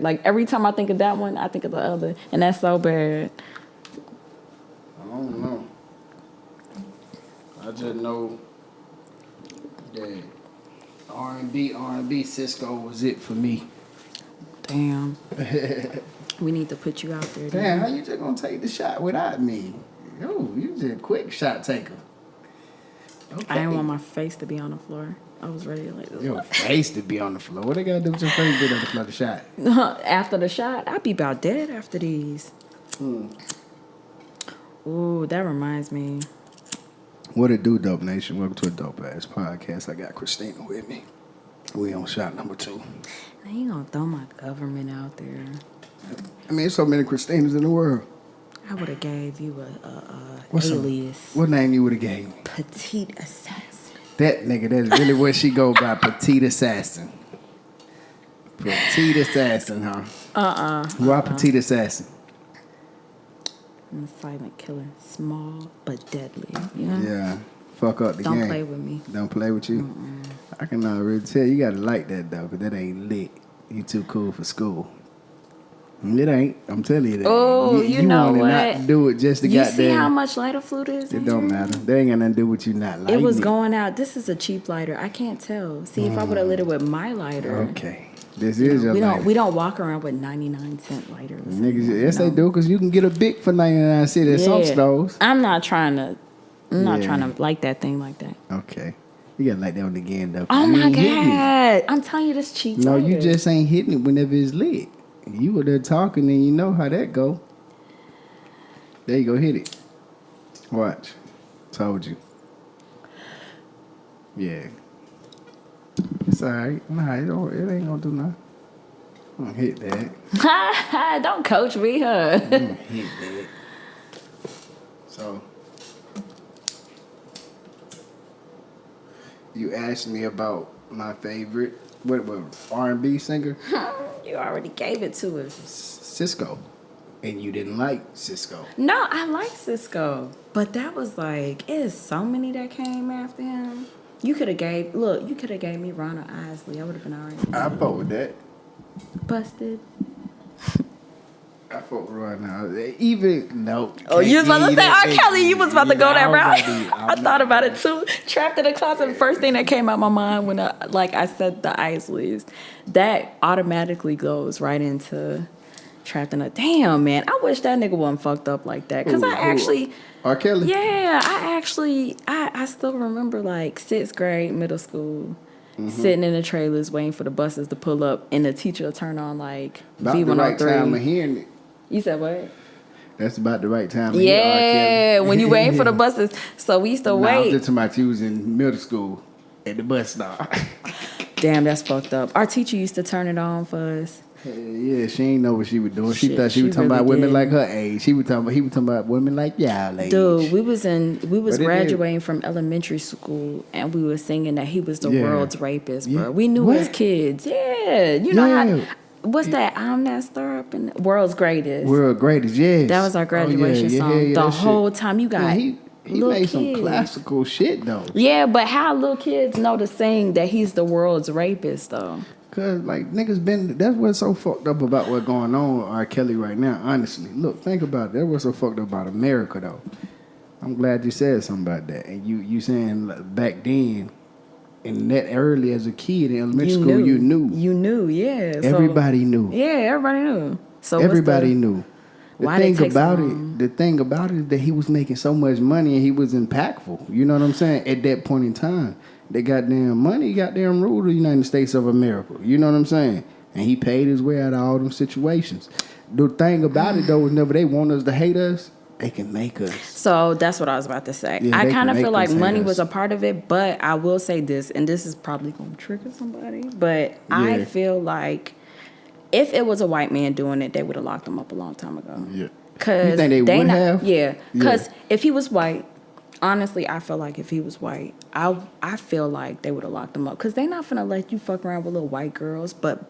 Like, every time I think of that one, I think of the other. And that's so bad. I don't know. I just know that R&B, Cisco was it for me. Damn. We need to put you out there. Damn, how you just gonna take the shot without me? Yo, you just a quick shot taker. Okay. I didn't want my face to be on the floor. I was ready to like this. Your face to be on the floor. What they gotta do with your face being on the floor to shot? After the shot, I'd be about dead after these. Ooh, that reminds me. What it do, Dope Nation? Welcome to a dope ass podcast. I got Christina with me. We on shot number 2. I ain't gonna throw my government out there. I mean, there's so many Christinas in the world. I would have gave you a What's alias. What name you would have gave me? Petite Assassin. That nigga, that's really what she go by, Petite Assassin. Petite Assassin, huh? Why Petite Assassin? I'm a silent killer. Small but deadly. You know? Yeah. Fuck up the game. Don't play with me. Don't play with you? I can already tell you gotta like that, though, because that ain't lit. You too cool for school. It ain't. I'm telling you that. Oh, you know wanna what? Not do it just to You goddamn. see how much lighter fluid is? It don't matter. That ain't got nothing to do with you not lighting It was going out. This is a cheap lighter. I can't tell. See, if I would have lit it with my lighter. Okay. This is your lighter. We don't walk around with 99-cent lighters. Niggas, yes, they do, because you can get a big for 99 cents at some stores. I'm not trying to light that thing like that. Okay. You gotta light that one again, though. Oh, my God. I'm telling you, this cheap No, lighter. you just ain't hitting it whenever it's lit. You were there talking, and you know how that go. There you go, hit it. Watch. Told you. Yeah. It's alright. Nah, it ain't gonna do nothing. I'm gonna hit that. Don't coach me, huh? I'm gonna hit that. So, you asked me about my favorite, what R&B singer? You already gave it to us. Cisco. And you didn't like Cisco. No, I like Cisco. But that was like, it is so many that came after him. You could have gave me Ronald Isley. I would have been alright. I fuck with that. Busted. I fuck with Ronald. Even, no. Oh, you was about to say R. Kelly. You was about to go that route. I thought about it too. too. Trapped in the closet. First thing that came out my mind when I said the Isleys, that automatically goes right into Trapped in a. Damn, man. I wish that nigga wasn't fucked up like that. Because I actually. R. Kelly? Yeah, I still remember like 6th grade, middle school, sitting in the trailers waiting for the buses to pull up and the teacher to turn on like About V103. the right time of hearing it. You said what? That's about the right time of hearing R. Kelly. When you waiting for the buses. So we used to I was wait. just talking about you was in middle school at the bus stop. Damn, that's fucked up. Our teacher used to turn it on for us. Yeah, she ain't know what she was doing. She thought she was she talking about really women did. like her age. He was talking about women like y'all age. Dude, we was But graduating from elementary school and we were singing that he was the Yeah. world's rapist, Yeah. bro. We knew What? as kids. Yeah. You know Yeah. how what's that? I'm that stir up in world's greatest. World greatest, yes. That was our graduation song. The that shit. whole time you got Yeah, he little made some kids. classical shit though. Yeah, but how little kids know to sing that he's the world's rapist though? Cause like niggas that's what's so fucked up about what's going on with R. Kelly right now, honestly. Look, think about it. That's what's so fucked up about America though. I'm glad you said something about that. And you saying like, back then, and that early as a kid in elementary school, you knew. You knew, yeah. Everybody knew. Yeah, everybody knew. So Everybody knew. Why did it take so long? The thing about it is that he was making so much money and he was impactful. You know what I'm saying? At that point in time, the goddamn money goddamn ruled the United States of America. You know what I'm saying? And he paid his way out of all them situations. The thing about it though is whenever they want us to hate us, they can make us. So that's what I was about to say. Yeah, I kind of feel like money us. was a part of it, but I will say this, and this is probably going to trigger somebody, but I feel like if it was a white man doing it, they would have locked him up a long time ago. Yeah. Cause you think they would have? Yeah. Because if he was white, honestly, I feel like if he was white, I feel like they would have locked him up. Because they not finna let you fuck around with little white girls, but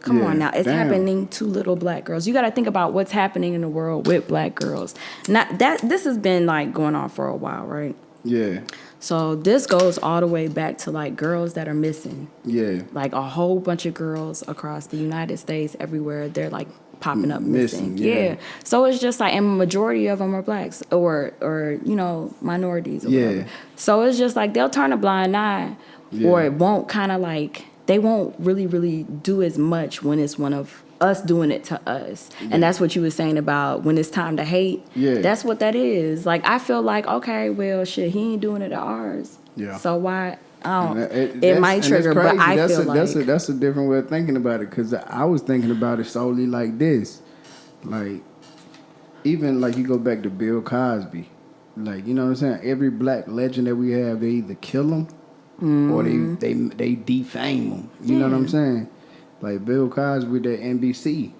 come on now. It's happening to little black girls. You got to think about what's happening in the world with black girls. This has been like going on for a while, right? Yeah. So this goes all the way back to like girls that are missing. Yeah. Like a whole bunch of girls across the United States, everywhere, they're like popping up missing. Yeah. So it's just like, and majority of them are blacks or you know, minorities or whatever. So it's just like they'll turn a blind eye or it won't kind of like, they won't really do as much when it's one of us doing it to us. And that's what you were saying about when it's time to hate. That's what that is. Like, I feel like, okay, well, shit, he ain't doing it to ours. So why? It might trigger, but I feel like that's a different way of thinking about it, because I was thinking about it solely like this, like even like you go back to Bill Cosby, like, you know what I'm saying, every black legend that we have, they either kill them or they defame them. You know what I'm saying? Like Bill Cosby with that NBC.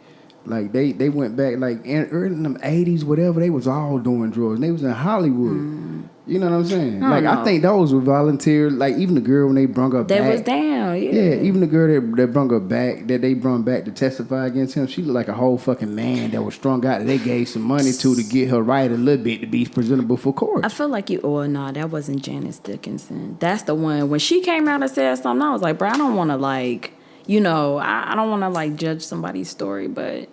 Like they went back like in them 80s, whatever, they was all doing drugs. And they was in Hollywood. You know what I'm saying? I think those were volunteer. Like even the girl when they brung her back. They was down, even the girl that brung her back, that they brung back to testify against him, she looked like a whole fucking man that was strung out that they gave some money to get her right a little bit to be presentable for court. I feel like that wasn't Janice Dickinson. That's the one. When she came out and said something, I was like, bro, I don't want to like, you know, I don't want to like judge somebody's story, but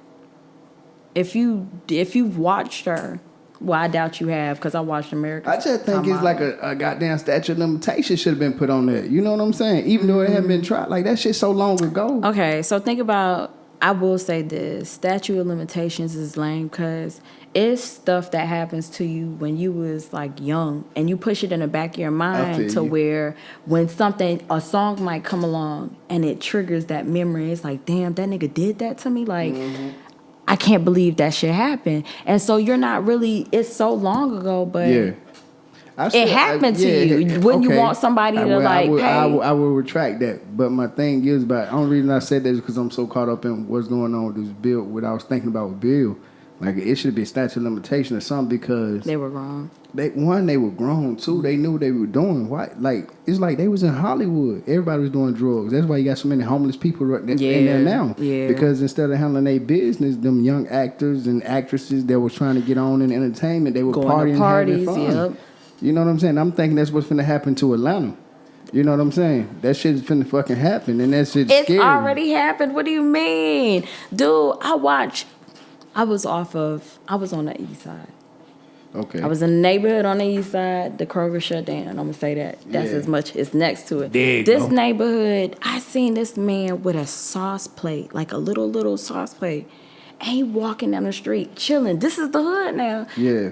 if you've watched her, well, I doubt you have, because I watched America. I just think it's like a goddamn statute of limitations should have been put on that. You know what I'm saying? Even though it hadn't been tried, like that shit so long ago. Okay, so think about. I will say this: statute of limitations is lame because it's stuff that happens to you when you was like young, and you push it in the back of your mind to where when a song might come along and it triggers that memory. It's like, damn, that nigga did that to me. Like, I can't believe that shit happened. And so you're not really. It's so long ago, but it happened to you. Wouldn't you want somebody to pay? I will retract that. But my thing is about, the only reason I said that is because I'm so caught up in what's going on with this bill, what I was thinking about with Bill. Like, it should be a statute of limitation or something, because they were grown. They were grown. Two, they knew what they were doing. Why? Like, it's like they was in Hollywood. Everybody was doing drugs. That's why you got so many homeless people right in there now. Yeah. Because instead of handling their business, them young actors and actresses that was trying to get on in entertainment, they were partying and having fun. Yep. You know what I'm saying? I'm thinking that's what's finna happen to Atlanta. You know what I'm saying? That shit is finna fucking happen, and that shit's scary. It's already happened. What do you mean? Dude, I was on the east side. Okay. I was in the neighborhood on the east side. The Kroger shut down. I'm going to say that. That's as much. It's next to it. This neighborhood, I seen this man with a sauce plate, like a little sauce plate. And he walking down the street, chilling. This is the hood now. Yeah.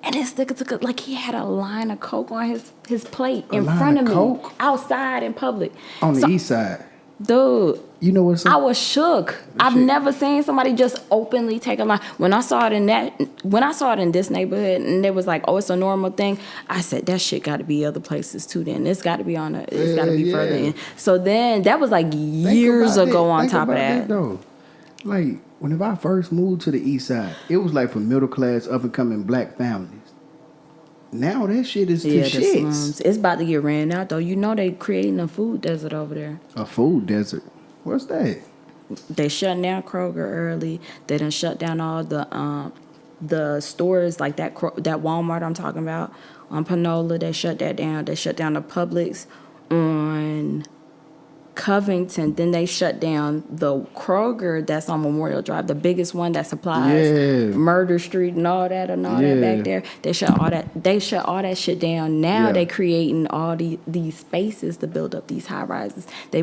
And this nigga took like he had a line of Coke on his plate in front of me. Coke? Outside in public. On the east side. Dude, you know what's up? I was shook. I've never seen somebody just openly take a line. When I saw it in this neighborhood, and it was like, oh, it's a normal thing. I said that shit got to be other places too. Then it's got to be it's got to be further in. So then that was like years ago. On top of that, though, like whenever I first moved to the east side, it was like for middle class, up and coming black families. Now that shit is to shits. It's about to get ran out though. You know they creating a food desert over there. A food desert? What's that? They shutting down Kroger early. They done shut down all the stores like that Walmart I'm talking about on Panola. They shut that down. They shut down the Publix on Covington. Then they shut down the Kroger that's on Memorial Drive, the biggest one that supplies Murder Street and all that back there. They shut all that shit down. Now they creating all these spaces to build up these high rises. They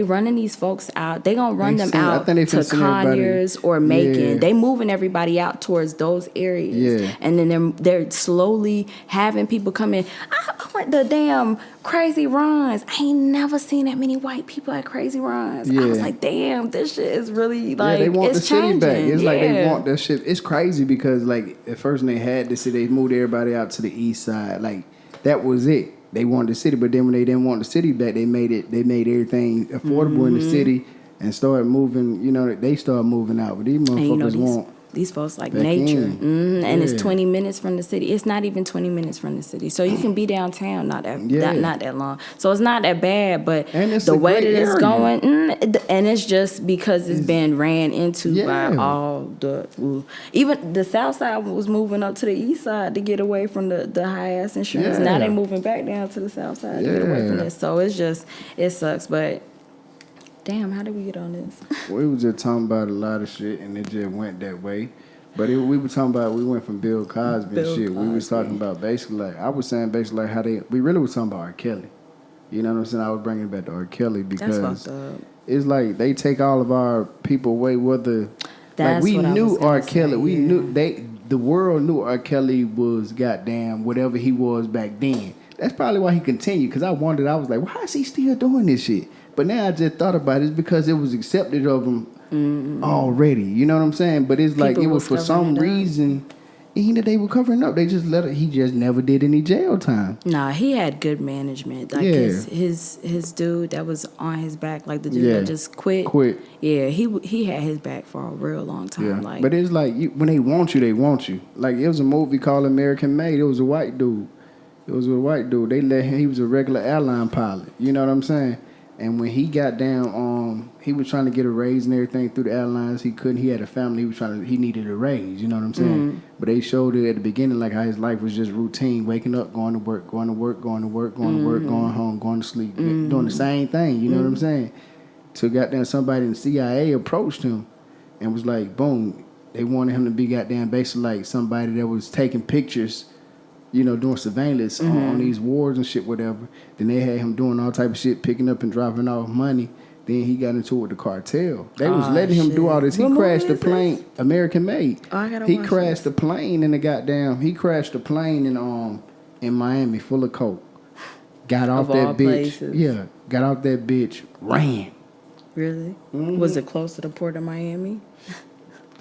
running these folks out. They gonna run them out to Conyers or Macon. They moving everybody out towards those areas. And then they're slowly having people come in. I went to damn Crazy Runs. I ain't never seen that many white people at Crazy Runs. I was like, damn, this shit is really like, they want it's the city changing. back. It's like they want that shit. It's crazy because like at first when they had the city, they moved everybody out to the east side. Like that was it. They wanted the city, but then when they didn't want the city back, they made everything affordable in the city and started moving. You know, they started moving out. But these motherfuckers want. these folks like Back nature. in. And it's Yeah. 20 minutes from the city. It's not even 20 minutes from the city. So you can be downtown not that long. So it's not that bad, but And it's the a way that great it's area. going, and it's just because it's been ran into by all the, even the south side was moving up to the east side to get away from the high ass insurance. Now they moving back down to the south side to get away from this. So it's just, it sucks, but damn, how did we get on this? We was just talking about a lot of shit, and it just went that way. But we were talking about, we went from Bill Cosby and shit. We was talking about basically, like, I was saying basically like how we really was talking about R. Kelly. You know what I'm saying? I was bringing it back to R. Kelly because it's like they take all of our people away. Whether like we knew R. Kelly, we knew the world knew R. Kelly was goddamn whatever he was back then. That's probably why he continued. Because I wondered, I was like, why is he still doing this shit? But now I just thought about it. It's because it was accepted of him already. You know what I'm saying? But it's like it was for some reason. Even if they were covering up, they just let it. He just never did any jail time. Nah, he had good management. Like his dude that was on his back, like the dude that just quit. Yeah, he had his back for a real long time. Yeah. Like, but it's like when they want you, they want you. Like it was a movie called American Made. It was a white dude. They let him. He was a regular airline pilot. You know what I'm saying? And when he got down, he was trying to get a raise and everything through the airlines. He couldn't. He had a family. He needed a raise. You know what I'm saying? But they showed it at the beginning, like how his life was just routine: waking up, going to work, going to work, going to work, going to work, going home, going to sleep, doing the same thing. You know what I'm saying? So goddamn, somebody in the CIA approached him and was like, boom, they wanted him to be goddamn basically like somebody that was taking pictures. You know, doing surveillance on these wars and shit, whatever. Then they had him doing all type of shit, picking up and dropping off money. Then he got into it with the cartel. They was letting him do all this. He crashed the plane, American Made. He crashed the plane in the goddamn. He crashed the plane in Miami, full of coke. Got off that bitch. Places. Yeah, got off that bitch. Ran. Really? Was it close to the port of Miami?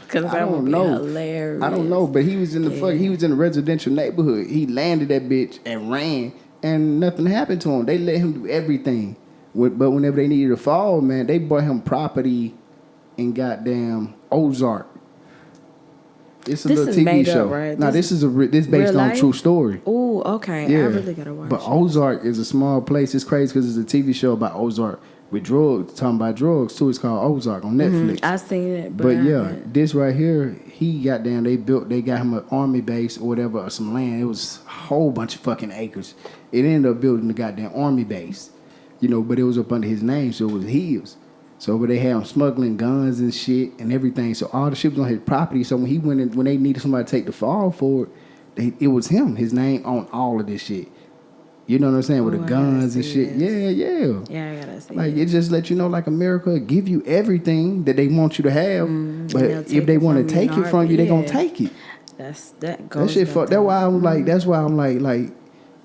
Because that would be hilarious. I don't know, but he was in the he was in a residential neighborhood. He landed that bitch and ran, and nothing happened to him. They let him do everything. But whenever they needed to fall, man, they bought him property in goddamn Ozark. It's a little TV show. Right? No, this is based on a true story. Oh, okay. Yeah. I really gotta watch. But Ozark is a small place. It's crazy because it's a TV show about Ozark. With drugs, talking about drugs too. It's called Ozark on Netflix. I seen it, but this right here, he got down. They got him an army base or whatever, or some land. It was a whole bunch of fucking acres. It ended up building the goddamn army base, you know. But it was up under his name, so it was his. So, but they had him smuggling guns and shit and everything. So all the shit was on his property. So when he went in, when they needed somebody to take the fall for it, it was him. His name on all of this shit. You know what I'm saying? With the guns and shit. Yeah, I gotta see like, it just let you know, like, America give you everything that they want you to have. But if they want to take it from you, they going to take it. That shit fucked. That's why I'm like,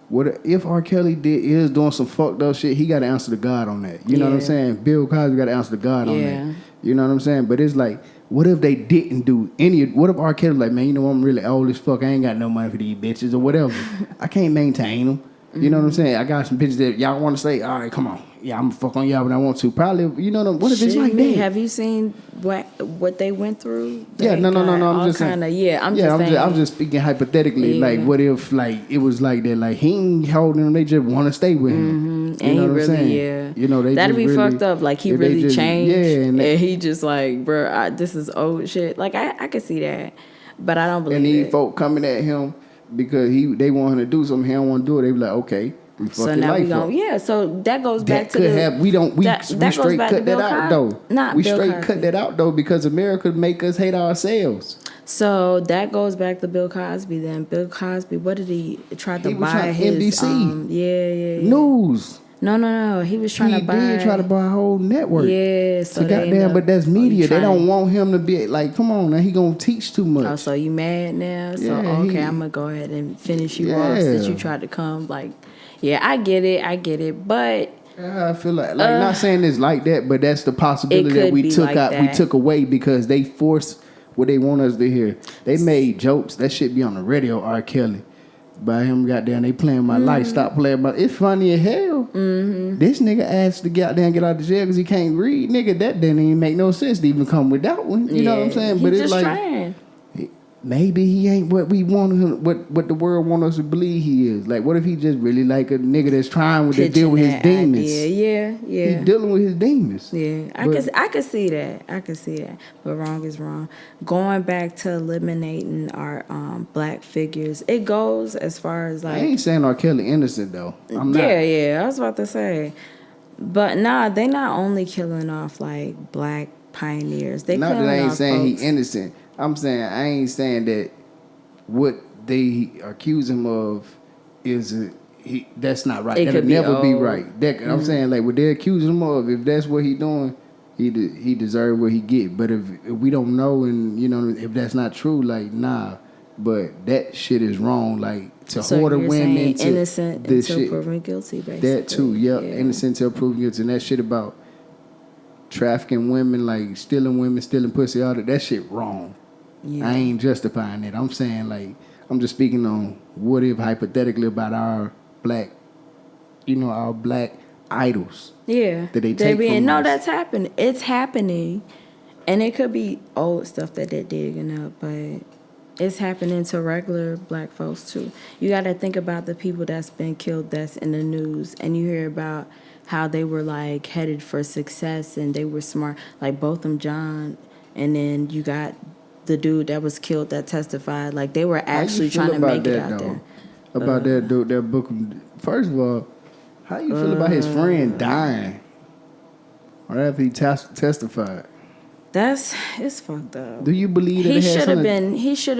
what if R. Kelly is doing some fucked up shit, he got to answer to God on that. You know what I'm saying? Bill Cosby got to answer to God on that. You know what I'm saying? But it's like, what if they didn't do what if R. Kelly like, man, you know, I'm really old as fuck. I ain't got no money for these bitches or whatever. I can't maintain them. You know what I'm saying? I got some bitches that y'all want to say, all right, come on. Yeah, I'm going to fuck on y'all when I want to. Probably, you know, what if it's like that? Have you seen what they went through? No. I'm just saying. I'm just speaking hypothetically. Like, what if, like, it was like that? Like, he ain't holding them. They just want to stay with him. You know what I'm saying? You know, that'd be fucked up. Like, he really changed. And he just like, bro, this is old shit. Like, I could see that. But I don't believe it. And these folk coming at him because they want him to do something. He don't want to do it. They be like, okay. So now we going so that goes back to we straight cut that out though. We straight cut that out though because America make us hate ourselves. So that goes back to Bill Cosby then. Bill Cosby, what did he try to buy his NBC News. No. He was trying to buy. He did try to buy a whole network. Yeah, so goddamn, but that's media. They don't want him to be like, come on now, he gonna teach too much. Oh, so you mad now? So okay, I'm gonna go ahead and finish you off since you tried to come. Like, yeah, I get it, but I feel like not saying it's like that, but that's the possibility that we took out. We took away because they forced what they want us to hear. They made jokes that shit be on the radio. R. Kelly. By him, goddamn, they playing my life. Stop playing my. It's funny as hell. This nigga asked to get out of jail because he can't read. Nigga, that didn't even make no sense to even come with that one. You know what I'm saying? But it's like, trying. maybe he ain't what we want him, what the world want us to believe he is. Like, what if he just really like a nigga that's trying to deal with his demons? Yeah. He dealing with his demons. Yeah, I could see that. But wrong is wrong. Going back to eliminating our black figures, it goes as far as like. I ain't saying R. Kelly innocent though. I'm not. Yeah. I was about to say, but nah, they not only killing off like black pioneers. They not that I ain't saying folks. he innocent. I'm saying I ain't saying that what they accuse him of is that's not right. That'll never be right. I'm saying like what they accuse him of, if that's what he doing, he deserve what he get. But if we don't know and if that's not true, like nah. But that shit is wrong. Like to order women to innocent until proven guilty. Basically, that too. Yeah, innocent until proven guilty. And that shit about trafficking women, like stealing women, stealing pussy, all that shit wrong. Yeah. I ain't justifying it. I'm saying like I'm just speaking on what if hypothetically about our black, our black idols. Yeah, that they take from us. That's happening. It's happening, and it could be old stuff that they're digging up, but it's happening to regular black folks too. You got to think about the people that's been killed that's in the news, and you hear about how they were like headed for success and they were smart, like Botham Jean, and then you got the dude that was killed that testified, like they were actually trying to make it out there. About that dude, that book. First of all, how you feel about his friend dying or after he testified? It's fucked up. Do you believe that he should have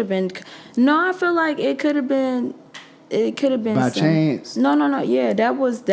been? No, I feel like it could have been. It could have been by chance. No. Yeah, that was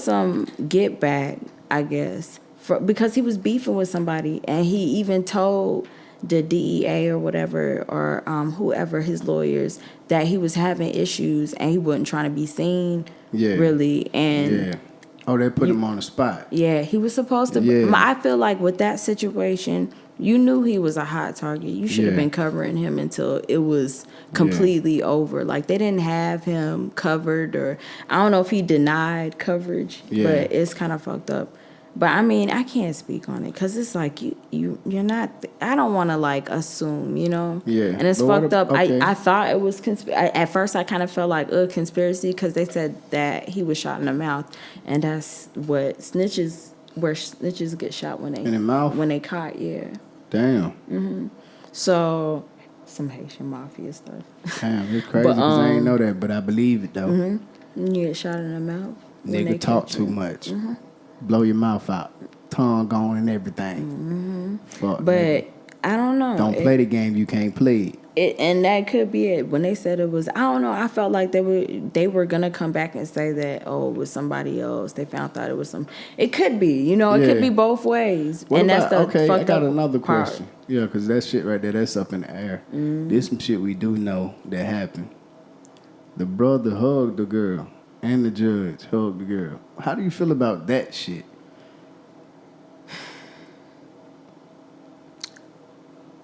some get back, I guess, because he was beefing with somebody, and he even told the DEA or whatever, or whoever, his lawyers, that he was having issues and he wasn't trying to be seen. Yeah. Really, and they put him on the spot. Yeah, he was supposed to. Yeah. I feel like with that situation, you knew he was a hot target. You should have been covering him until it was completely over. Like, they didn't have him covered, or I don't know if he denied coverage, but it's kind of fucked up. But I mean, I can't speak on it because it's like you're not. I don't want to like assume, Yeah. And it's fucked up. Okay. I thought it was at first. I kind of felt like conspiracy because they said that he was shot in the mouth, and that's what snitches get shot when they in the mouth when they caught. Yeah. Damn. Mm-hmm. So some Haitian mafia stuff. Damn, it's crazy because I ain't know that, but I believe it though. Mm-hmm. You get shot in the mouth. Nigga talk too much. Mm-hmm. Blow your mouth out, tongue gone and everything. Fuck, but nigga. I don't know. Don't play the game you can't play. And that could be it. When they said it was, I don't know. I felt like they were gonna come back and say that it was somebody else. They found out it was some. It could be, it could be both ways. That's the fucked I got another question. Yeah, because that shit right there, that's up in the air. There's some shit we do know that happened. The brother hugged the girl. And the judge hugged the girl. How do you feel about that shit?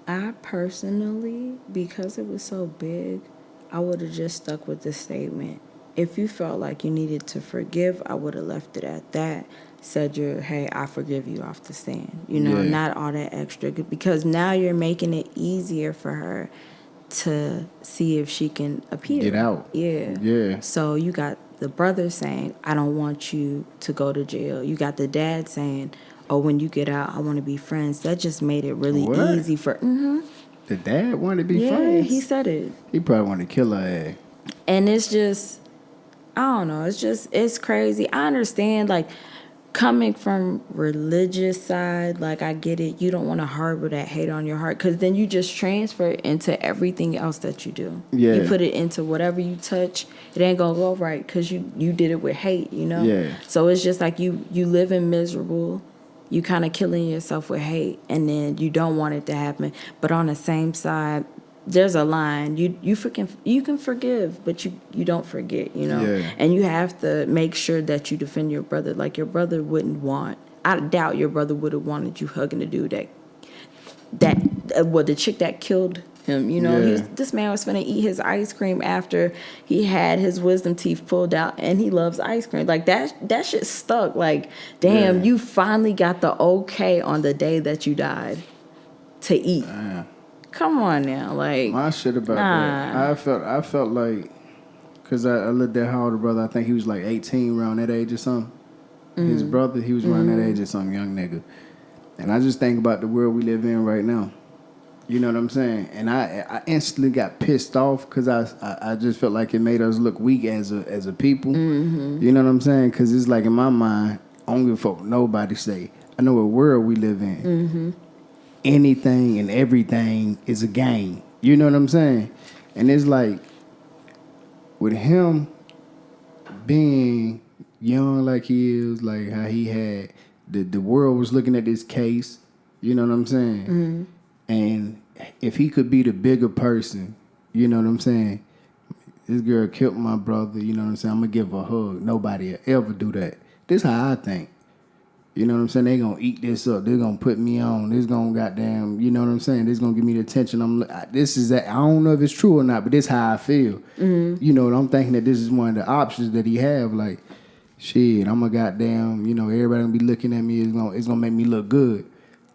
I personally, because it was so big, I would have just stuck with the statement. If you felt like you needed to forgive, I would have left it at that. Said hey, I forgive you off the stand. Not all that extra. Because now you're making it easier for her to see if she can appeal. Get out. Yeah. Yeah. So you got the brother saying, I don't want you to go to jail. You got the dad saying, when you get out, I want to be friends. That just made it really easy for... The dad wanted to be friends? Yeah, he said it. He probably wanted to kill her ass. And it's just... I don't know. It's crazy. I understand, like, coming from religious side, like, I get it. You don't want to harbor that hate on your heart because then you just transfer it into everything else that you do. Yeah. You put it into whatever you touch. It ain't going to go right because you did it with hate, Yeah. So it's just like you living miserable. You kind of killing yourself with hate, and then you don't want it to happen. But on the same side, there's a line. You can forgive, but you don't forget, Yeah. And you have to make sure that you defend your brother. Like, your brother wouldn't want. I doubt your brother would have wanted you hugging the dude the chick that killed him. This man was finna eat his ice cream after he had his wisdom teeth pulled out, and he loves ice cream. Like, that shit stuck. Like, damn, you finally got the okay on the day that you died to eat. Come on now, like My shit about that. I felt like, cause I looked at how older brother. I think he was like 18, around that age or something. His brother, he was around that age or some young nigga. And I just think about the world we live in right now. You know what I'm saying? And I instantly got pissed off because I just felt like it made us look weak as a people. You know what I'm saying? Because it's like in my mind, I don't give a fuck what nobody say. I know what world we live in. Anything and everything is a game. You know what I'm saying? And it's like with him being young like he is, like how he had the world was looking at this case, you know what I'm saying? And if he could be the bigger person, you know what I'm saying? This girl killed my brother, you know what I'm saying? I'm gonna give her a hug. Nobody will ever do that. This how I think. You know what I'm saying? They gonna eat this up. They're gonna put me on. This gonna goddamn, you know what I'm saying? This gonna give me the attention. This is that. I don't know if it's true or not, but this how I feel. You know, I'm thinking that this is one of the options that he have. Like, shit, I'm a goddamn, you know, everybody gonna be looking at me. It's gonna make me look good.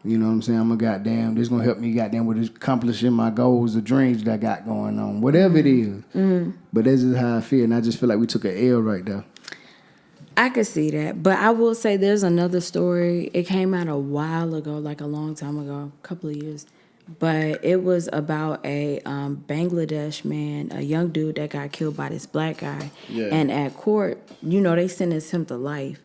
You know what I'm saying? I'm a goddamn, this gonna help me goddamn with accomplishing my goals or dreams that I got going on. Whatever it is. But this is how I feel, and I just feel like we took an L right there. I could see that, but I will say there's another story. It came out a while ago, like a long time ago, a couple of years. But it was about a Bangladesh man, a young dude that got killed by this black guy. Yeah. And at court, you know, they sentenced him to life.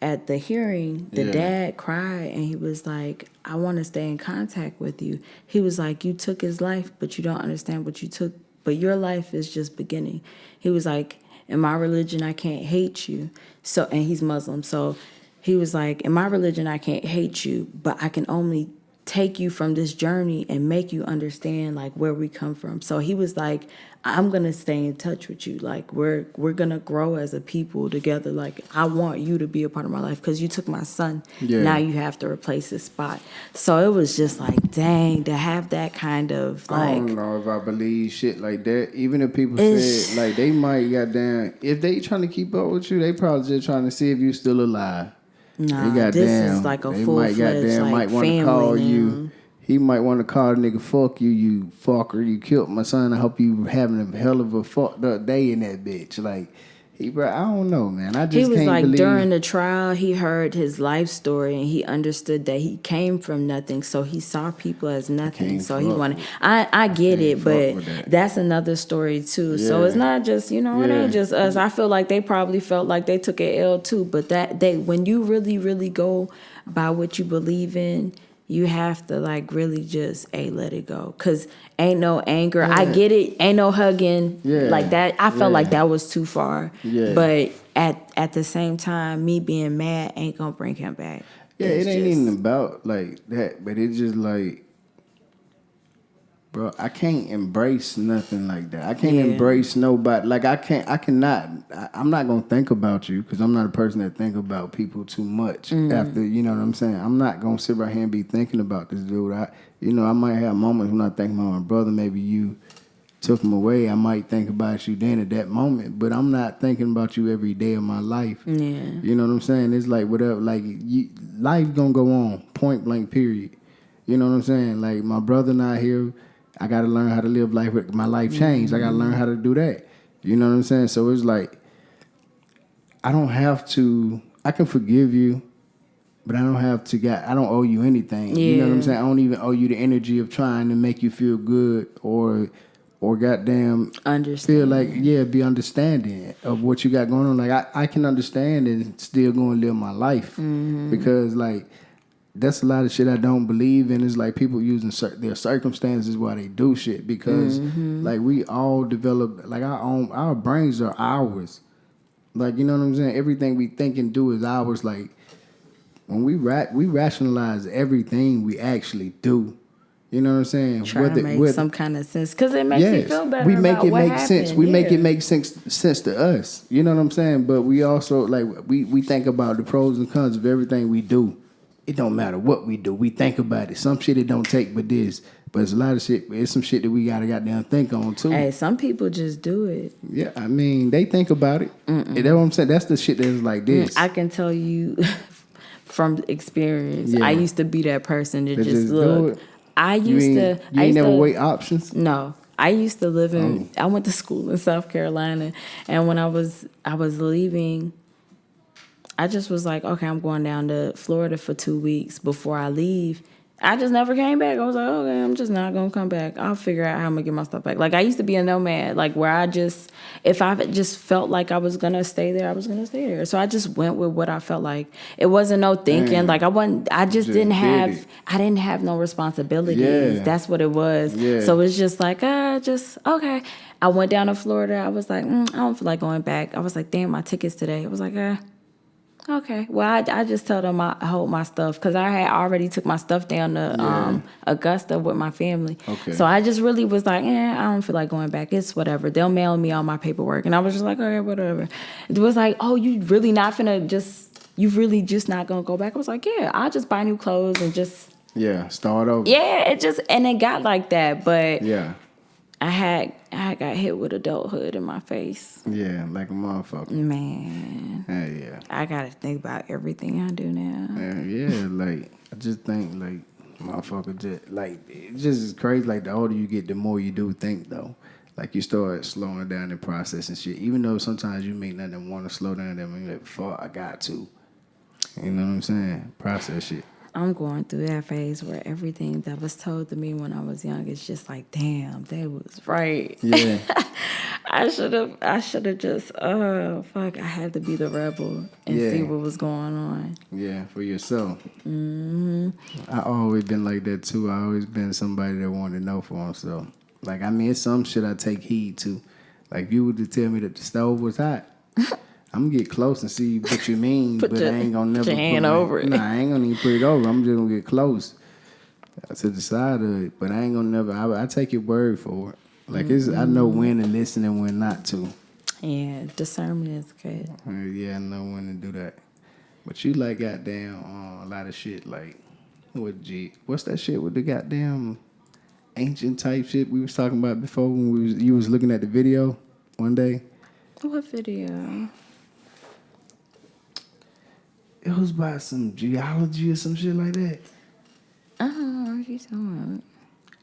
At the hearing, the dad cried and he was like, I want to stay in contact with you. He was like, you took his life, but you don't understand what you took. But your life is just beginning. He was like, in my religion, I can't hate you. So, and he's Muslim. So he was like, in my religion, I can't hate you, but I can only take you from this journey and make you understand like where we come from. So he was like, I'm going to stay in touch with you. Like we're going to grow as a people together. Like I want you to be a part of my life because you took my son. Yeah. Now you have to replace his spot. So it was just like, dang, to have that kind of like. I don't know if I believe shit like that. Even if people said like they might goddamn, if they trying to keep up with you, they probably just trying to see if you still alive. Nah, this is like a full-fledged like might want to call you. He might want to call the nigga, fuck you, you fucker. You killed my son. I hope you having a hell of a fucked up day in that bitch. Like, I don't know, man. I just can't believe. He was like, during the trial, he heard his life story and he understood that he came from nothing. So he saw people as nothing. So he wanted, I get it, but that's another story too. Yeah. So it's not just, you know, it ain't just us. I feel like they probably felt like they took an L too. But when you really, really go by what you believe in, you have to like really just let it go, cause ain't no anger. Yeah. I get it. Ain't no hugging like that. I felt like that was too far. Yeah. But at the same time, me being mad ain't gonna bring him back. Yeah, it ain't even about like that, but it's just like, bro, I can't embrace nothing like that. I can't embrace nobody. Like I'm not gonna think about you because I'm not a person that think about people too much. After, you know what I'm saying. I'm not gonna sit right here and be thinking about this dude. I might have moments when I think about my brother. Maybe you took him away. I might think about you then at that moment, but I'm not thinking about you every day of my life. Yeah, you know what I'm saying. It's like whatever. Like life gonna go on. Point blank. Period. You know what I'm saying. Like my brother not here. I got to learn how to live life. My life changed. I got to learn how to do that. You know what I'm saying? So it's like, I don't have to, I can forgive you, but I don't have to, I don't owe you anything. Yeah. You know what I'm saying? I don't even owe you the energy of trying to make you feel good or goddamn understand. Feel like, be understanding of what you got going on. Like, I can understand and still go and live my life because, like, that's a lot of shit I don't believe in. It's like people using their circumstances while they do shit because like we all develop, like our brains are ours. Like, you know what I'm saying? Everything we think and do is ours. Like when we rationalize everything we actually do. You know what I'm saying? Try to make some kind of sense because it makes you feel better. We make about it what make happened. sense. We make it make sense to us. You know what I'm saying? But we also like we think about the pros and cons of everything we do. It don't matter what we do. We think about it. Some shit it don't take but this. But it's a lot of shit. It's some shit that we gotta goddamn think on too. Hey, some people just do it. Yeah, I mean, they think about it. And that's what I'm saying. That's the shit that's like this. I can tell you from experience. Yeah. I used to be that person that just look. You ain't never weigh options? No. I used to live in I went to school in South Carolina, and when I was leaving, I just was like, okay, I'm going down to Florida for 2 weeks before I leave. I just never came back. I was like, okay, I'm just not going to come back. I'll figure out how I'm going to get my stuff back. Like, I used to be a nomad, like, where if I just felt like I was going to stay there, I was going to stay there. So I just went with what I felt like. It wasn't no thinking. Like, I didn't have no responsibilities. Yeah. That's what it was. Yeah. So it's just like, okay. I went down to Florida. I was like, I don't feel like going back. I was like, damn, my tickets today. I was like, okay. Well, I just tell them I hold my stuff because I had already took my stuff down to Augusta with my family. Okay. So I just really was like, I don't feel like going back. It's whatever. They'll mail me all my paperwork. And I was just like, okay, whatever. It was like, oh, you really not finna you really just not gonna go back? I was like, yeah, I'll just buy new clothes and just... Yeah, start over. Yeah, it got like that. But yeah, I got hit with adulthood in my face. Yeah, like a motherfucker. Man. Yeah. I gotta think about everything I do now. Yeah, like I just think like motherfucker just like it just is crazy. Like the older you get, the more you do think though. Like you start slowing down the process and shit. Even though sometimes you may not want to slow down, that mean like fuck, I got to. You know what I'm saying? Process shit. I'm going through that phase where everything that was told to me when I was young is just like, damn, that was right. Yeah. I should have just, fuck, I had to be the rebel and see what was going on. Yeah, for yourself. Mm-hmm. I always been like that too. I always been somebody that wanted to know for himself. Like, I mean, it's some shit I take heed to. Like, if you were to tell me that the stove was hot, I'm gonna get close and see what you mean, but I ain't gonna never put your hand over it. Nah, I ain't gonna even put it over. I'm just gonna get close to the side of it, but I ain't gonna never. I take your word for it. Like I know when to listen and when not to. Yeah, discernment is good. Yeah, I know when to do that. But you like goddamn a lot of shit. Like what's that shit with the goddamn ancient type shit we was talking about before when you was looking at the video one day? What video? It was about some geology or some shit like that. I don't know what you talking about.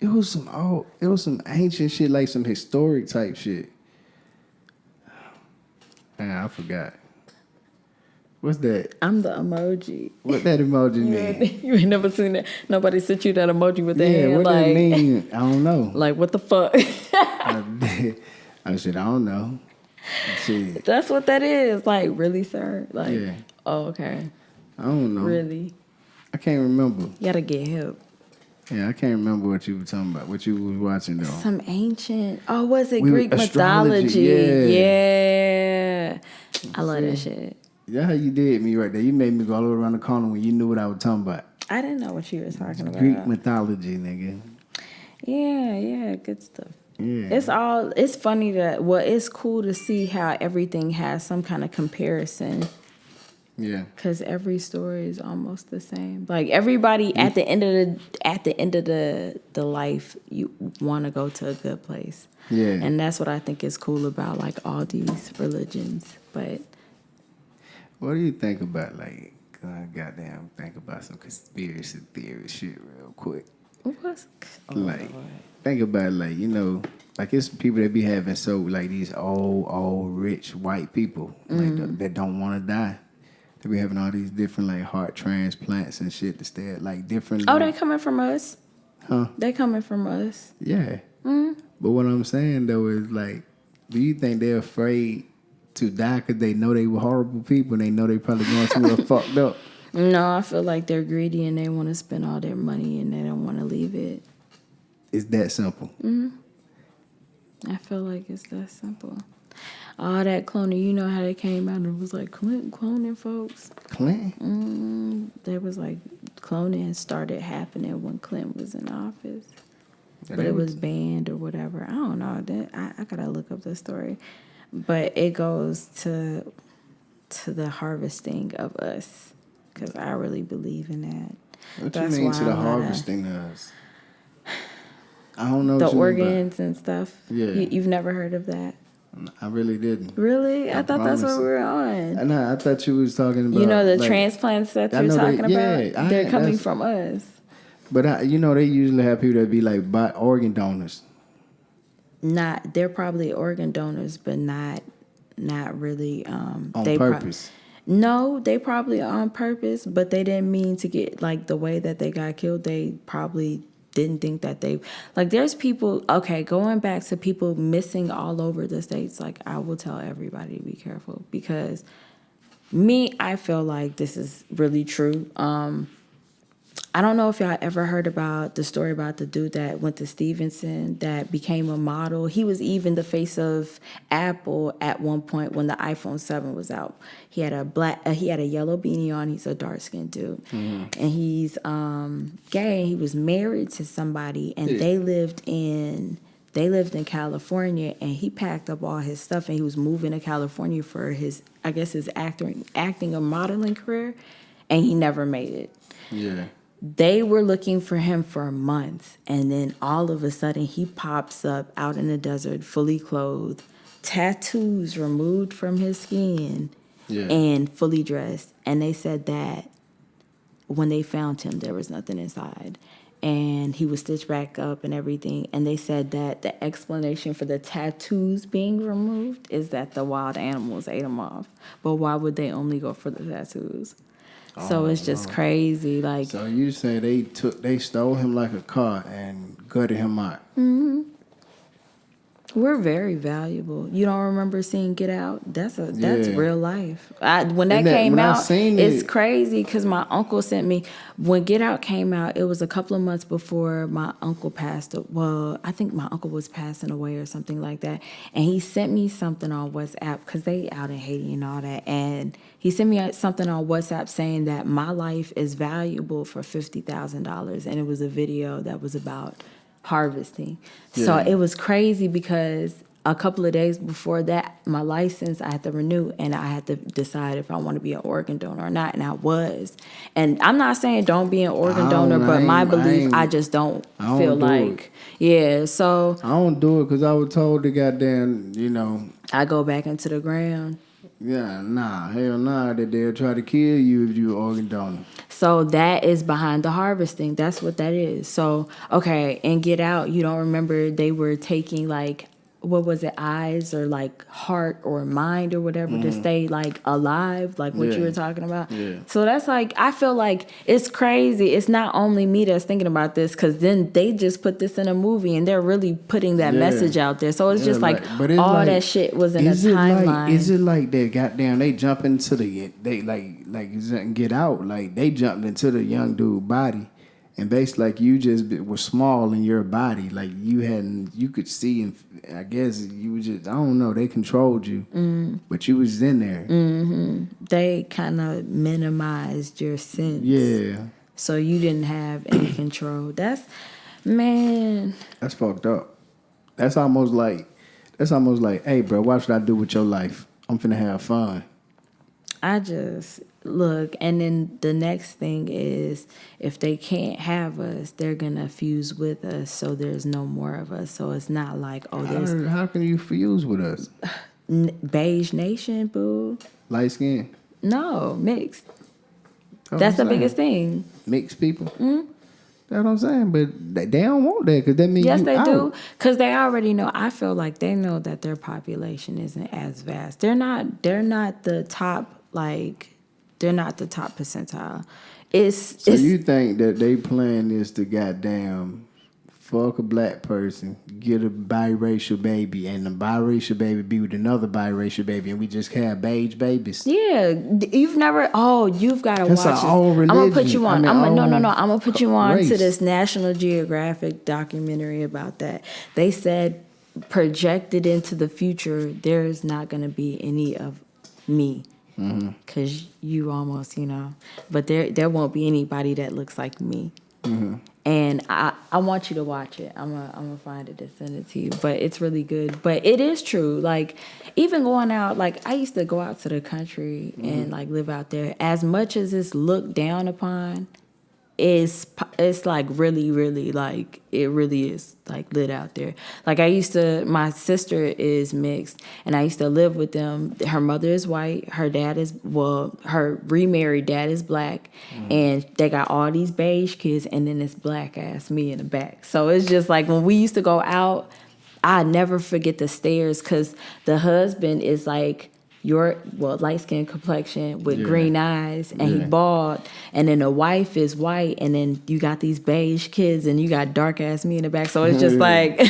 It was some ancient shit, like some historic type shit. Man, I forgot. What's that? I'm the emoji. What that emoji mean? You ain't never seen that. Nobody sent you that emoji with their hand. What like, that mean? I don't know. Like, what the fuck? I said, I don't know. Shit. That's what that is. Like, really, sir? Like, yeah. Oh, okay. I don't know. Really? I can't remember. You gotta get help. Yeah, I can't remember what you were talking about. What you was watching though. Some ancient. Oh, was it Greek mythology? Yeah. I love that shit. Yeah, how you did me right there. You made me go all the way around the corner when you knew what I was talking about. I didn't know what you were talking about. Greek mythology, nigga. Yeah, good stuff. Yeah. It's funny it's cool to see how everything has some kind of comparison. Yeah. Because every story is almost the same. Like everybody at the end of the life, you want to go to a good place. Yeah. And that's what I think is cool about like all these religions. But what do you think about goddamn think about some conspiracy theory shit real quick? Think about like it's people that be having these old rich white people that don't want to die. They be having all these different like heart transplants and shit to stay at like different. Oh, they coming from us? Huh? They coming from us? Yeah. Mm-hmm. But what I'm saying though is like, do you think they're afraid to die because they know they were horrible people and they know they probably going somewhere fucked up? No, I feel like they're greedy and they want to spend all their money and they don't want to leave it. It's that simple. Mm-hmm. I feel like it's that simple. All that cloning, you know how they came out and it was like Clinton cloning folks? Clinton? There was like cloning started happening when Clinton was in office. But it was banned or whatever. I don't know. I gotta look up the story. But it goes to the harvesting of us. Because I really believe in that. What you mean to the harvesting of us? I don't know. The organs and stuff. Yeah. You've never heard of that? I really didn't. Really? I thought that's what we were on. I thought you was talking about... the transplants that you're talking about? They're coming from us. But they usually have people that be like organ donors. They're probably organ donors, but not really. On purpose. No, they probably on purpose, but they didn't mean to get like the way that they got killed. They probably didn't think that they like. There's people. Okay, going back to people missing all over the states. Like I will tell everybody to be careful because I feel like this is really true. I don't know if y'all ever heard about the story about the dude that went to Stevenson that became a model. He was even the face of Apple at one point when the iPhone 7 was out. He had a yellow beanie on. He's a dark-skinned dude. Mm-hmm. And he's gay. He was married to somebody and they lived in California, and he packed up all his stuff and he was moving to California for his acting or modeling career, and he never made it. Yeah. They were looking for him for months, and then all of a sudden he pops up out in the desert, fully clothed, tattoos removed from his skin, and fully dressed. And they said that when they found him, there was nothing inside. And he was stitched back up and everything. And they said that the explanation for the tattoos being removed is that the wild animals ate them off. But why would they only go for the tattoos? So it's just crazy. Like, so you say they stole him like a car and gutted him out. Mm-hmm. We're very valuable. You don't remember seeing Get Out? That's real life. When that came out, it's crazy because my uncle sent me. When Get Out came out, it was a couple of months before my uncle passed. Well, I think my uncle was passing away or something like that. And he sent me something on WhatsApp because they out in Haiti and all that. And he sent me something on WhatsApp saying that my life is valuable for $50,000. And it was a video that was about harvesting. So it was crazy because a couple of days before that, my license, I had to renew and I had to decide if I want to be an organ donor or not. And I was. And I'm not saying don't be an organ donor, but my belief, I just don't feel like, so. I don't do it because I was told the goddamn, I go back into the ground. Yeah, hell nah, that they'll try to kill you if you're an organ donor. So that is behind the harvesting. That's what that is. So, okay, and Get Out, you don't remember they were taking like, what was it, eyes or like heart or mind or whatever to stay like alive, like what you were talking about. Yeah. So that's like, I feel like it's crazy. It's not only me that's thinking about this because then they just put this in a movie and they're really putting that message out there. So it's just like all like, that shit was in a timeline. Is it like that goddamn, they jump into they Get Out, like they jumped into the young dude body. And basically, like you just were small in your body, like you could see, and I guess you were just, I don't know, they controlled you, but you was in there. Mm-hmm. They kind of minimized your sense. Yeah. So you didn't have any control. That's fucked up. That's almost like, hey, bro, what should I do with your life? I'm finna have fun. I just look, and then the next thing is if they can't have us, they're gonna fuse with us, so there's no more of us. So it's not like how can you fuse with us? Beige nation, boo. Light skin? No, mixed. That's the biggest thing. Mixed people. Mm-hmm. That's what I'm saying, but they don't want that because that means they do, because they already know. I feel like they know that their population isn't as vast. They're not the top. Like, they're not the top percentile. So you think that they plan is to goddamn fuck a black person, get a biracial baby, and the biracial baby be with another biracial baby, and we just have beige babies? Yeah, you've got to watch this. I'm gonna put you on. I'm gonna put you on to this National Geographic documentary about that. They said projected into the future, there's not gonna be any of me. Because you almost, but there won't be anybody that looks like me. Mm-hmm. And I want you to watch it. I'm gonna find it and send it to you. But it's really good. But it is true. Like, even going out, like, I used to go out to the country and like live out there. As much as it's looked down upon, it's like really, really, like it really is like lit out there. Like my sister is mixed, and I used to live with them. Her mother is white, her remarried dad is black, and they got all these beige kids, and then this black ass me in the back. So it's just like when we used to go out, I never forget the stares, because the husband is like light skin complexion with green eyes, and he bald, and then the wife is white, and then you got these beige kids, and you got dark ass me in the back. So it's just like,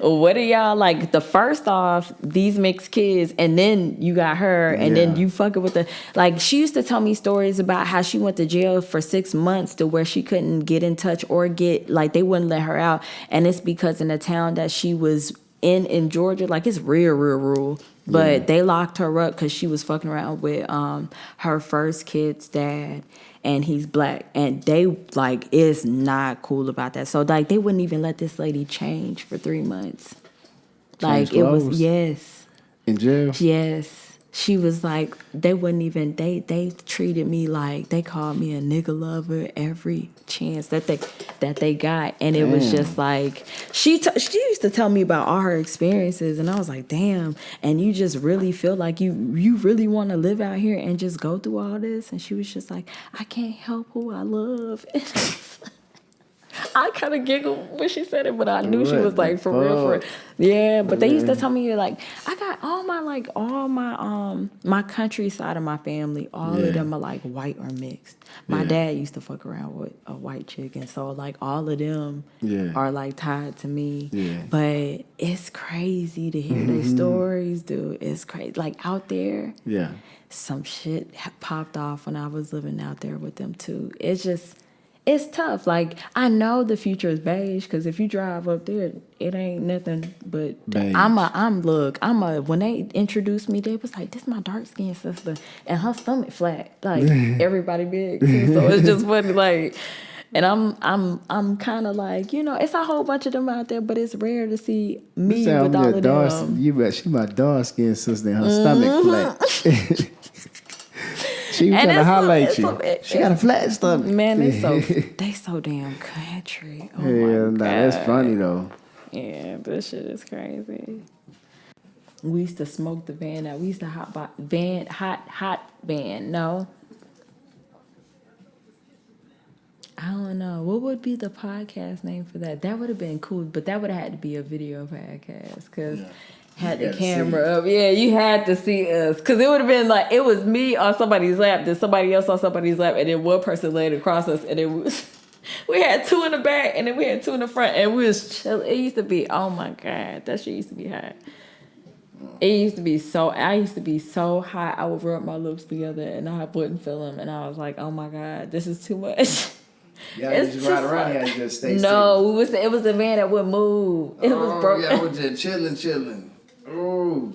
what are y'all like? The first off, these mixed kids, and then you got her, and then you fucking with like, she used to tell me stories about how she went to jail for 6 months to where she couldn't get in touch or like they wouldn't let her out, and it's because in the town that she was in Georgia, like it's real rural. But they locked her up because she was fucking around with her first kid's dad, and he's black. And they, like, is not cool about that. So, like, they wouldn't even let this lady change for 3 months. Like, it was, yes. In jail? Yes. She was like, they wouldn't even, they treated me like, they called me a nigga lover every chance that they got. And it was just like, she used to tell me about all her experiences, and I was like, damn, and you just really feel like you really want to live out here and just go through all this? And she was just like, I can't help who I love. I kind of giggled when she said it, but I knew she was like, for real. Yeah, but they used to tell me, like, I got all my countryside of my family, all of them are like white or mixed. My dad used to fuck around with a white chick, and so like all of them are like tied to me. Yeah. But it's crazy to hear their stories, dude. It's crazy. Like out there, some shit popped off when I was living out there with them too. It's tough. Like, I know the future is beige, because if you drive up there, it ain't nothing but beige. When they introduced me, they was like, this my dark skinned sister, and her stomach flat. Like, everybody big too. So it's just funny, like, and I'm kind of like, it's a whole bunch of them out there, but it's rare to see me with all of them. You bet she my dark skinned sister, and her stomach flat. She was trying to holler at you. She got a flat stomach. Man, they so damn country. Oh my God. That's funny though. Yeah, this shit is crazy. We used to smoke the van out. We used to hot van. No, I don't know. What would be the podcast name for that? That would have been cool, but that would have had to be a video podcast, because. Had the camera up. Yeah, you had to see us. Because it would have been like, it was me on somebody's lap, then somebody else on somebody's lap, and then one person laid across us, and it was, we had 2 in the back, and then we had 2 in the front, and we was chilling. It used to be, oh my God, that shit used to be hot. I used to be so hot, I would rub my lips together, and I wouldn't feel them, and I was like, oh my God, this is too much. Yeah, you just ride around here and just stay still. No, it was a van that would move. It was broken. Yeah, we're just chilling. Oh.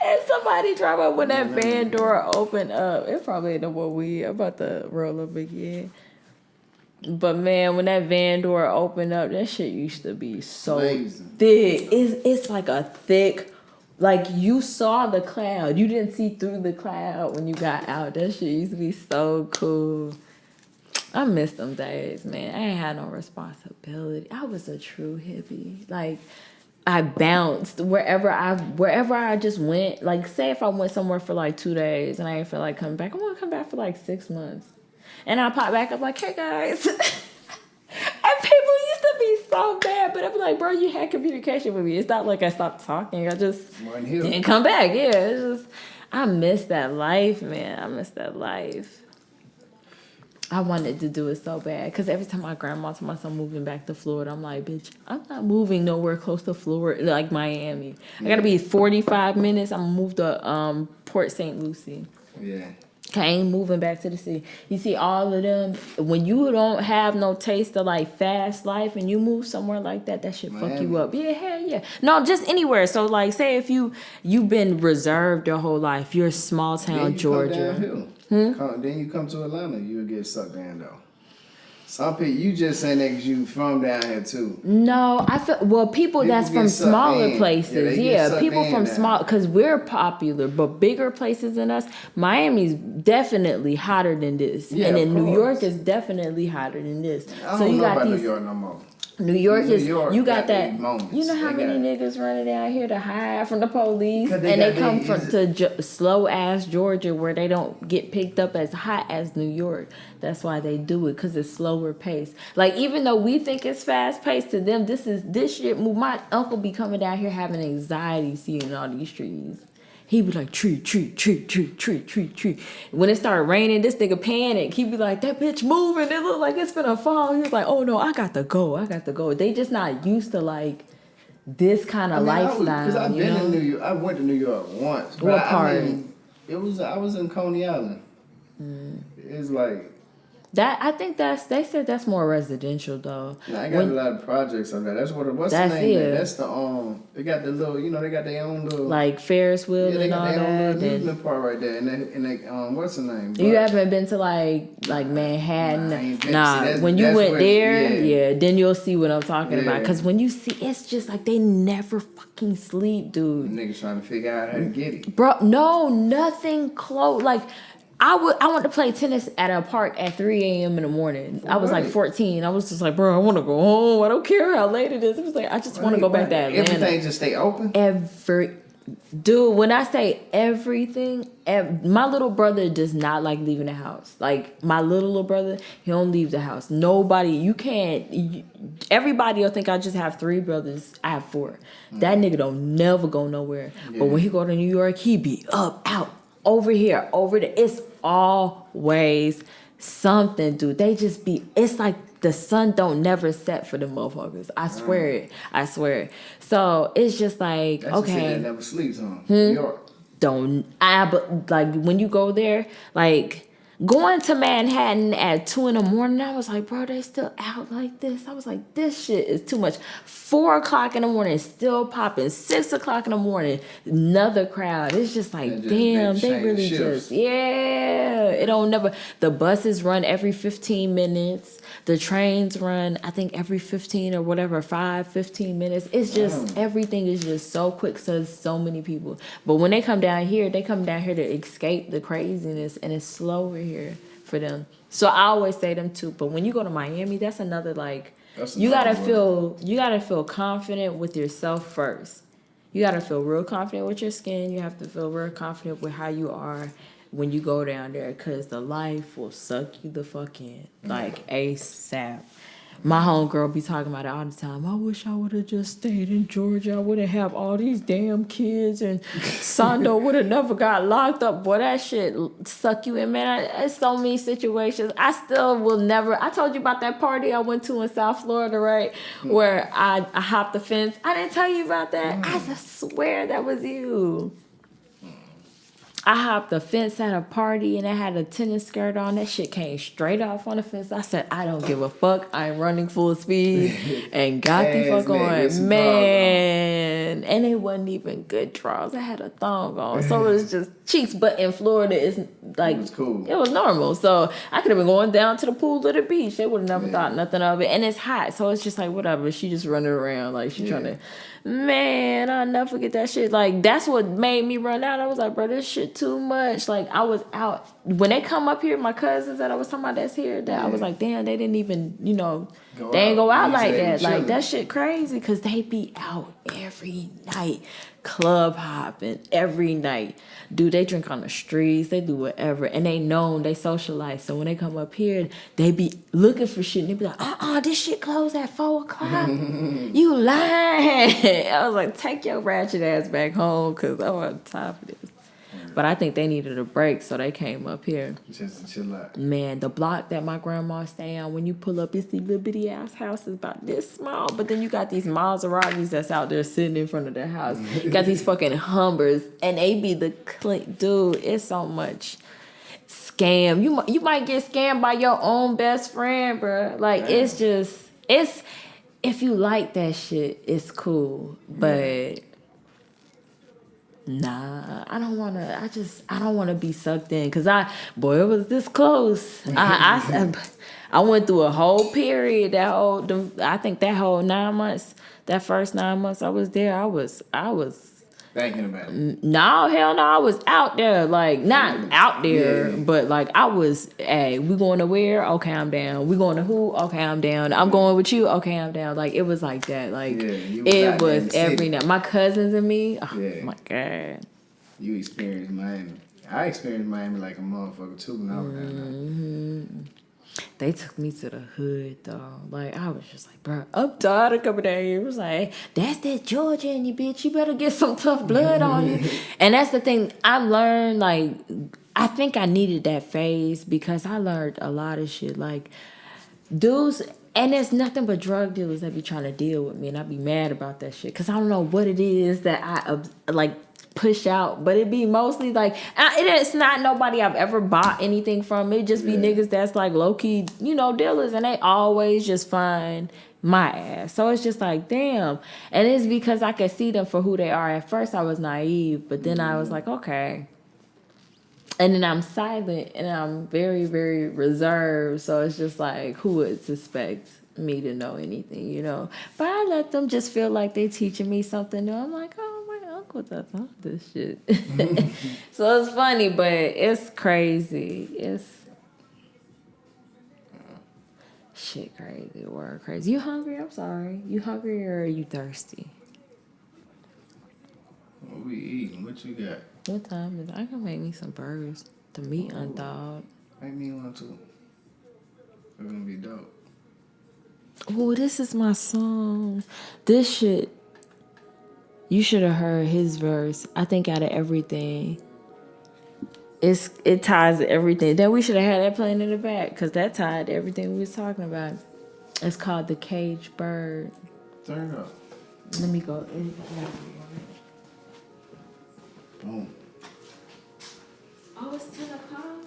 And somebody drive up when that van door opened up. It probably ain't no more weed. I'm about to roll up again. But man, when that van door opened up, that shit used to be so thick. It's like a thick, like you saw the cloud. You didn't see through the cloud when you got out. That shit used to be so cool. I miss them days, man. I ain't had no responsibility. I was a true hippie. Like, I bounced wherever I just went. Like, say if I went somewhere for like 2 days and I didn't feel like coming back, I want to come back for like 6 months. And I pop back up like, hey guys. And people used to be so bad, but I'd be like, bro, you had communication with me. It's not like I stopped talking. I just didn't come back. Yeah, it's just, I miss that life, man. I miss that life. I wanted to do it so bad, because every time my grandma told me I'm moving back to Florida, I'm like, bitch, I'm not moving nowhere close to Florida, like Miami. I gotta be 45 minutes. I'm gonna move to Port St. Lucie. Yeah. I ain't moving back to the city. You see, all of them, when you don't have no taste of like fast life and you move somewhere like that, that shit fuck you up. Yeah, hell yeah. No, just anywhere. So like, say if you've been reserved your whole life, you're small town Georgia. Then you come to Atlanta, you'll get sucked in though. Some people, you just saying that because you from down here too. No, I feel people that's from smaller places. Yeah, people from small, because we're popular, but bigger places than us. Miami's definitely hotter than this, and then New York is definitely hotter than this. I don't know about New York no more. New York you got that. Moments. You know how many niggas running down here to hide from the police, and they come to slow ass Georgia where they don't get picked up as hot as New York. That's why they do it, because it's slower pace. Like, even though we think it's fast paced, to them this shit. My uncle be coming down here having anxiety seeing all these trees. He be like, tree. When it started raining, this nigga panic. He be like, that bitch moving. It look like it's finna fall. He was like, oh no, I got to go. They just not used to like this kind of lifestyle. Because I've been in New York. I went to New York once. What part? I was in Coney Island. It's like that. I think they said that's more residential though. Nah, I got a lot of projects on that. That's what. What's the name? It. That's the They got the little. They got their own little like Ferris wheel and all that. Yeah, they got their own little amusement part right there. And they what's the name? You haven't been to like Manhattan? Nah. When you went there, then you'll see what I'm talking about. Because when you see, it's just like they never fucking sleep, dude. Niggas trying to figure out how to get it. Bro, no, nothing close. Like, I went to play tennis at a park at 3 a.m. in the morning. I was like 14. I was just like, bro, I want to go home. I don't care how late it is. It was like, I just want to go back to Atlanta. Everything just stay open? Dude, when I say everything, my little brother does not like leaving the house. Like, my little brother, he don't leave the house. Nobody, everybody will think I just have 3 brothers. I have 4. That nigga don't never go nowhere. Yeah. But when he go to New York, he be up, out, over here, over there. It's always something, dude. They just be, it's like the sun don't never set for the motherfuckers. I swear it. So it's just like, that's okay. That never sleeps on New York. But like when you go there, like going to Manhattan at 2 a.m, I was like, bro, they still out like this. I was like, this shit is too much. 4 o'clock in the morning, still popping. 6 o'clock in the morning, another crowd. It's just like, damn, they really just, it don't never. The buses run every 15 minutes. The trains run, I think, every 15 or whatever, 15 minutes. It's just, everything is just so quick, so there's so many people. But when they come down here to escape the craziness, and it's slower here for them. So I always say them too. But when you go to Miami, that's another, like, you gotta feel confident with yourself first. You gotta feel real confident with your skin. You have to feel real confident with how you are when you go down there, because the life will suck you the fuck in, like ASAP. My homegirl be talking about it all the time. I wish I would have just stayed in Georgia. I wouldn't have all these damn kids, and Sando would have never got locked up. Boy, that shit suck you in, man. It's so many situations. I still will never. I told you about that party I went to in South Florida, right? Where I hopped the fence. I didn't tell you about that. I just swear that was you. I hopped the fence at a party, and I had a tennis skirt on. That shit came straight off on the fence. I said, I don't give a fuck. I'm running full speed and got the fuck on. Man. And it wasn't even good draws. I had a thong on. So it was just cheeks. But in Florida, it's like, it was cool. It was normal. So I could have been going down to the pool or the beach. They would have never thought nothing of it. And it's hot. So it's just like, whatever. She just running around. Like, she trying to... Man, I'll never forget that shit. Like, that's what made me run out. I was like, bro, this shit too much. Like, I was out. When they come up here, my cousins that I was talking about that's here, I was like, damn, they didn't even, they ain't go out like that. Like, that shit crazy, because they be out every night. Club hopping every night. Dude, they drink on the streets. They do whatever. And they known, they socialize. So when they come up here, they be looking for shit. And they be like, this shit closed at 4 o'clock. You lying. I was like, take your ratchet ass back home, because I don't have time for this. But I think they needed a break, so they came up here. Just to chill out. Man, the block that my grandma stay on, when you pull up, it's these little bitty ass houses about this small. But then you got these Maseratis that's out there sitting in front of their house. You got these fucking Humbers, and they be the dude. It's so much scam. You might get scammed by your own best friend, bro. Like, it's just, if you like that shit, it's cool. But Nah, I don't wanna be sucked in, cause it was this close. I went through a whole period, I think that whole 9 months, that first 9 months I was there, I was thinking about it. no, hell no, I was out there, like, not out there, but like, I was, hey, we going to where? Okay, I'm down. We going to who? Okay, I'm down. I'm going with you? Okay, I'm down. Like, it was like that. Like, it was every night. My cousins and me, oh my God. You experienced Miami. I experienced Miami like a motherfucker too when I was down there. They took me to the hood, though. Like, I was just like, bro, I'm tired of coming down here. It was like, that's that Georgia in you, bitch. You better get some tough blood on you. And that's the thing. I learned, like, I think I needed that phase because I learned a lot of shit. Like, dudes, and there's nothing but drug dealers that be trying to deal with me. And I be mad about that shit because I don't know what it is that I, like, push out, but it be mostly like, it's not nobody I've ever bought anything from. It just be niggas that's like low-key, dealers, and they always just find my ass. So it's just like, damn. And it's because I could see them for who they are. At first I was naive, but then I was like, okay. And then I'm silent and I'm very, very reserved. So it's just like, who would suspect me to know anything, But I let them just feel like they teaching me something new. I'm like, oh, my uncle does all this shit. So it's funny, but it's crazy. It's shit crazy. Word crazy. You hungry? I'm sorry. You hungry or are you thirsty? What we eating? What you got? What time is it? I can make me some burgers. The meat unthawed. Make me one too. It's gonna be dope. Oh, this is my song. This shit, you should have heard his verse. I think out of everything, it ties to everything. Then we should have had that playing in the back because that tied to everything we was talking about. It's called The Caged Bird. Turn it up. Let me go. Boom. Oh, it's 10 o'clock?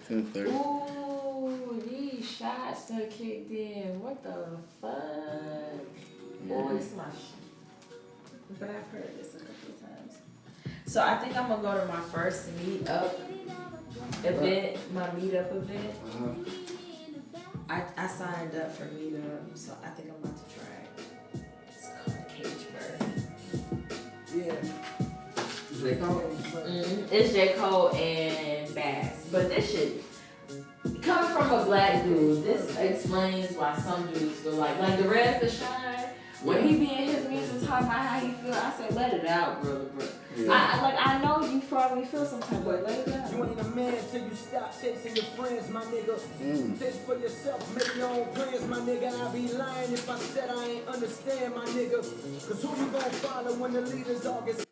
10:30. Ooh, these shots that kicked in. What the fuck? Oh, it's my shit. But I've heard this a couple of times. So I think I'm gonna go to my first meetup event, my meetup event. I signed up for meetup, so I think I'm about to try it. It's called Cage Bird. Yeah. J. Cole? It's J. Cole and Bass. But this shit, coming from a black dude, this explains why some dudes feel like the rest of Shine, when he be in his music talking about how he feel, I say, let it out, brother. Yeah. I know you probably feel some type of way, let it out. You ain't a man till you stop chasing your friends, my nigga. Think for yourself, make your own plans, my nigga. I'd be lying if I said I ain't understand, my nigga. Cause who you gonna follow when the leaders all get